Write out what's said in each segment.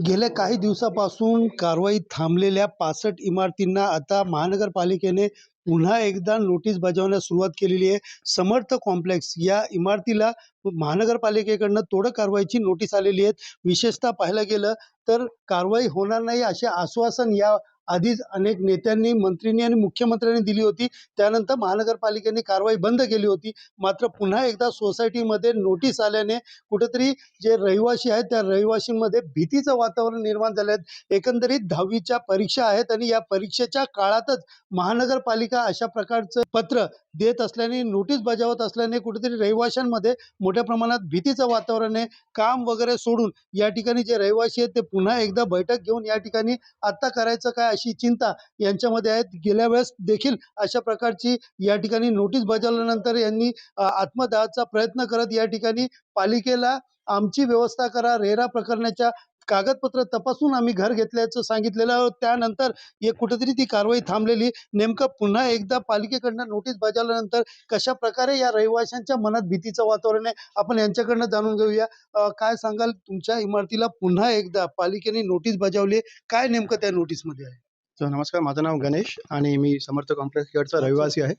गेल्या काही दिवसापासून कारवाई थांबलेल्या 65 इमारतींना आता महानगरपालिकेने पुन्हा एकदा नोटीस बजावण्यास सुरुवात केलेली आहे. समर्थ कॉम्प्लेक्स या इमारतीला महानगरपालिकेकडनं तोडक कारवाईची नोटीस आलेली आहे. विशेषतः पाहायला गेलं तर कारवाई होणार नाही असे आश्वासन या आधीच अनेक नेत्यांनी, मंत्र्यांनी आणि मुख्यमंत्र्यांनी दिली होती. त्यानंतर महानगरपालिकेने कारवाई बंद केली होती. मात्र पुन्हा एकदा सोसायटीमध्ये नोटीस आल्याने कुठेतरी जे रहिवासी आहेत त्या रहिवासींमध्ये भीतीचं वातावरण निर्माण झालं आहे. एकंदरीत 10वीच्या परीक्षा आहेत आणि या परीक्षेच्या काळातच महानगरपालिका अशा प्रकारचं पत्र देत असल्याने, नोटीस बजावत असल्याने कुठेतरी रहिवाशांमध्ये मोठ्या प्रमाणात भीतीचं वातावरण आहे. काम वगैरे सोडून या ठिकाणी जे रहिवासी आहेत ते पुन्हा एकदा बैठक घेऊन या ठिकाणी आत्ता करायचं काय अशी चिंता यांच्यामध्ये आहे. गेल्या वेळेस देखील अशा प्रकारची या ठिकाणी नोटीस बजावल्यानंतर यांनी आत्मदहाचा प्रयत्न करत या ठिकाणी पालिकेला आमची व्यवस्था करा, रेरा प्रकरणाच्या कागदपत्र तपासून आम्ही घर घेतल्याचं सांगितलेलं. त्यानंतर हे कुठेतरी ती कारवाई थांबलेली. नेमकं पुन्हा एकदा पालिकेकडनं नोटीस बजावल्यानंतर कशा प्रकारे या रहिवाशांच्या मनात भीतीचं वातावरण आहे, आपण यांच्याकडनं जाणून घेऊया. काय सांगाल, तुमच्या इमारतीला पुन्हा एकदा पालिकेने नोटीस बजावली, काय नेमकं त्या नोटीसमध्ये आहे? तर नमस्कार, माझं नाव गणेश आणि मी समर्थ कॉम्प्लेक्सकडचा रहिवासी आहे.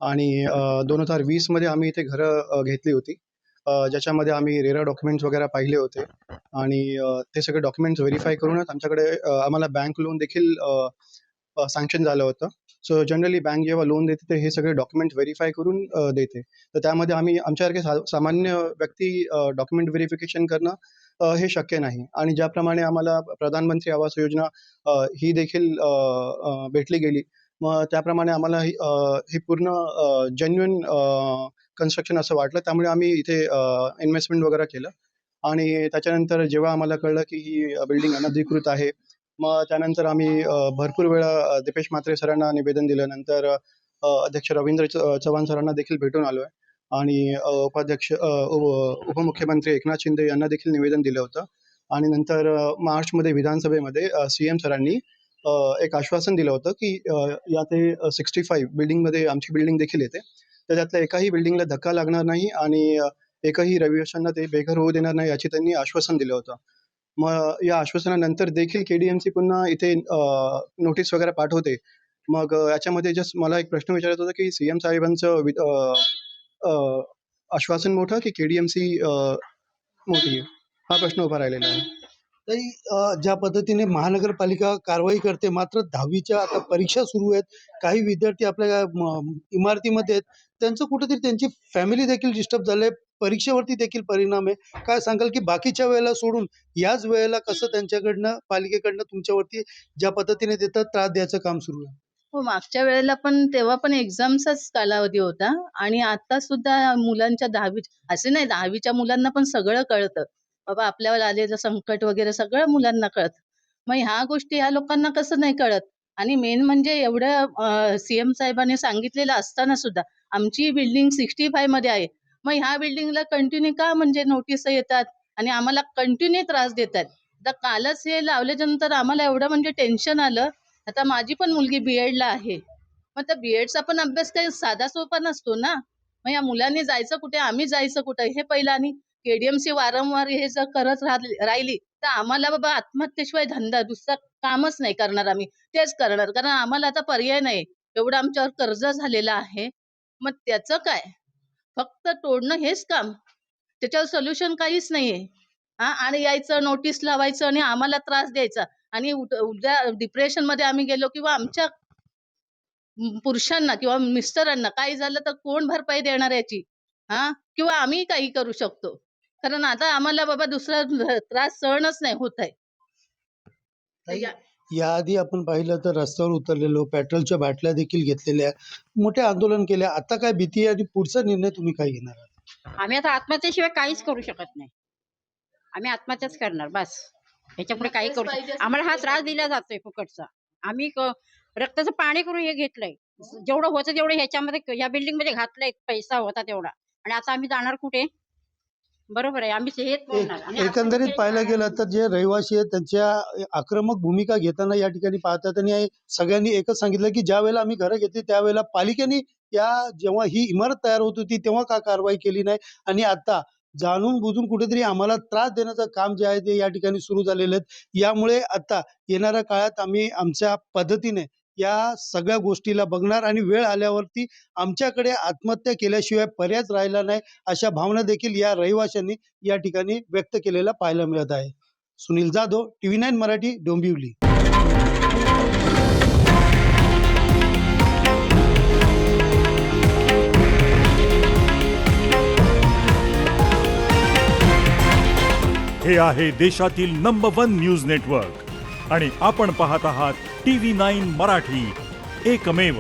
आणि 2020 मध्ये आम्ही इथे घरं घेतली होती, ज्याच्यामध्ये आम्ही रेरा डॉक्युमेंट्स वगैरे पाहिले होते. आणि ते सगळे डॉक्युमेंट्स व्हेरीफाय करूनच आमच्याकडे आम्हाला बँक लोन देखील सँक्शन झालं होतं. सो जनरली बँक जेव्हा लोन देते ते हे सगळे डॉक्युमेंट्स व्हेरीफाय करून देते. तर त्यामध्ये आम्ही आमच्यासारखे सामान्य व्यक्ती डॉक्युमेंट व्हेरिफिकेशन करणं हे शक्य नाही. आणि ज्याप्रमाणे आम्हाला प्रधानमंत्री आवास योजना ही देखील भेटली गेली, मग त्याप्रमाणे आम्हाला हे पूर्ण जेन्युइन कन्स्ट्रक्शन असं वाटलं. त्यामुळे आम्ही इथे इन्व्हेस्टमेंट वगैरे केलं. आणि त्याच्यानंतर जेव्हा आम्हाला कळलं की ही बिल्डिंग अनधिकृत आहे, मग त्यानंतर आम्ही भरपूर वेळा दिपेश म्हात्रे सरांना निवेदन दिलं. नंतर अध्यक्ष रवींद्र चव्हाण सरांना देखील भेटून आलो आहे. आणि उपाध्यक्ष उपमुख्यमंत्री एकनाथ शिंदे यांना देखील निवेदन दिलं होतं. आणि नंतर मार्चमध्ये विधानसभेमध्ये CM सरांनी एक आश्वासन दिलं होतं की या ते 65 बिल्डिंगमध्ये आमची बिल्डिंग देखील येते, तर त्यातल्या एकाही बिल्डिंगला धक्का लागणार नाही आणि एकही रहिवाशांना ते बेघर होऊ देणार नाही याची त्यांनी आश्वासन दिलं होतं. मग या आश्वासनानंतर देखील KDMC पुन्हा इथे नोटीस वगैरे पाठवते. मग याच्यामध्ये जस्ट मला एक प्रश्न विचारायचा होता की CM साहेबांचं आश्वासन मोठं की KDMC मोठी आहे? हा प्रश्न उभा राहिलेला आहे. तरी ज्या पद्धतीने महानगरपालिका कारवाई करते, मात्र 10वीच्या आता परीक्षा सुरू आहेत. काही विद्यार्थी आपल्या इमारतीमध्ये आहेत. त्यांचं कुठेतरी त्यांची फॅमिली देखील डिस्टर्ब झालंय. परीक्षेवरती देखील परिणाम आहे. काय सांगाल की बाकीच्या वेळेला सोडून याच वेळेला कसं त्यांच्याकडनं, पालिकेकडनं तुमच्यावरती ज्या पद्धतीने देतात त्रास द्यायचं काम सुरू आहे? हो, मागच्या वेळेला पण तेव्हा पण एक्झामचाच कालावधी होता आणि आता सुद्धा मुलांच्या 10वी असे नाही 10वीच्या मुलांना पण सगळं कळतं. बाबा आपल्यावर आलेलं संकट वगैरे सगळं मुलांना कळतं. मग ह्या गोष्टी ह्या लोकांना कसं नाही कळत? आणि मेन म्हणजे एवढं CM साहेबांनी सांगितलेलं असताना सुद्धा आमची बिल्डिंग 65 मध्ये आहे. मग ह्या बिल्डिंगला कंटिन्यू का म्हणजे नोटीस येतात आणि आम्हाला कंटिन्यू त्रास देतात. आता कालच हे लावल्याच्यानंतर आम्हाला एवढं म्हणजे टेन्शन आलं. आता माझी पण मुलगी B.Edला आहे. मग त्या B.Edचा पण अभ्यास काही साधा सोपा नसतो ना. मग या मुलांनी जायचं कुठे, आम्ही जायचं कुठे हे पहिलं. आणि KDMC वारंवार हे जर करत राहिली तर आम्हाला बाबा आत्महत्येशिवाय धंदा दुसरा कामच नाही करणार आम्ही. तेच करणार. कारण आम्हाला आता पर्याय नाही. एवढं आमच्यावर कर्ज झालेलं आहे. मग त्याचं काय? फक्त तोडणं हेच काम. त्याच्यावर सोल्युशन काहीच नाहीये. आणि यायचं, नोटीस लावायचं आणि आम्हाला त्रास द्यायचा. आणि उद्या डिप्रेशनमध्ये आम्ही गेलो किंवा आमच्या पुरुषांना किंवा मिस्टरांना काही झालं तर कोण भरपाई देणार याची? किंवा आम्ही काही करू शकतो. कारण आता आम्हाला बाबा दुसरा त्रास सहनच नाही होत आहे. ताई, याआधी आपण पाहिलं तर रस्त्यावर उतरलेलो, पेट्रोलच्या बाटल्या देखील घेतलेल्या, मोठे आंदोलन केले. आता काय भीती आहे आणि पुढचा निर्णय तुम्ही काय घेणार आहात? आम्ही आता आत्महत्येशिवाय काहीच करू शकत नाही. आम्ही आत्महत्याच करणार बस. ह्याच्यापुढे काही करू आम्हाला हा त्रास दिला जातोय फुकटचा. आम्ही रक्ताचं पाणी करून हे घेतलंय. जेवढं होतं तेवढं ह्याच्यामध्ये ह्या बिल्डिंगमध्ये घातलंय, पैसा होता तेवढा. आणि आता आम्ही जाणार कुठे? बरोबर आहे. आम्ही हेच बोलणार. आणि एकंदरीत पाहायला गेलं तर जे रहिवासी आहेत त्यांच्या आक्रमक भूमिका घेताना या ठिकाणी पाहतात. आणि सगळ्यांनी एकच सांगितलं की ज्या वेळेला आम्ही घरं घेतली त्यावेळेला पालिकेने जेव्हा ही इमारत तयार होत होती तेव्हा का कारवाई केली नाही, आणि आता जाणून बुजून कुठेतरी आम्हाला त्रास देण्याचं काम जे आहे ते या ठिकाणी सुरू झालेलं आहे. यामुळे आता येणाऱ्या काळात आम्ही आमच्या पद्धतीने या सगळ्या गोष्टीला बघणार आणि वेळ आल्यावरती आमच्याकडे आत्महत्या केल्याशिवाय पर्यायच राहिला नाही, अशा भावना देखील या रहिवाशांनी या ठिकाणी व्यक्त केलेल्या पाहायला मिळत आहे. सुनील जाधव, TV9 मराठी, डोंबिवली. हे आहे देशातील नंबर 1 न्यूज नेटवर्क आणि आपण पाहत आहात TV9 मराठी, एकमेव.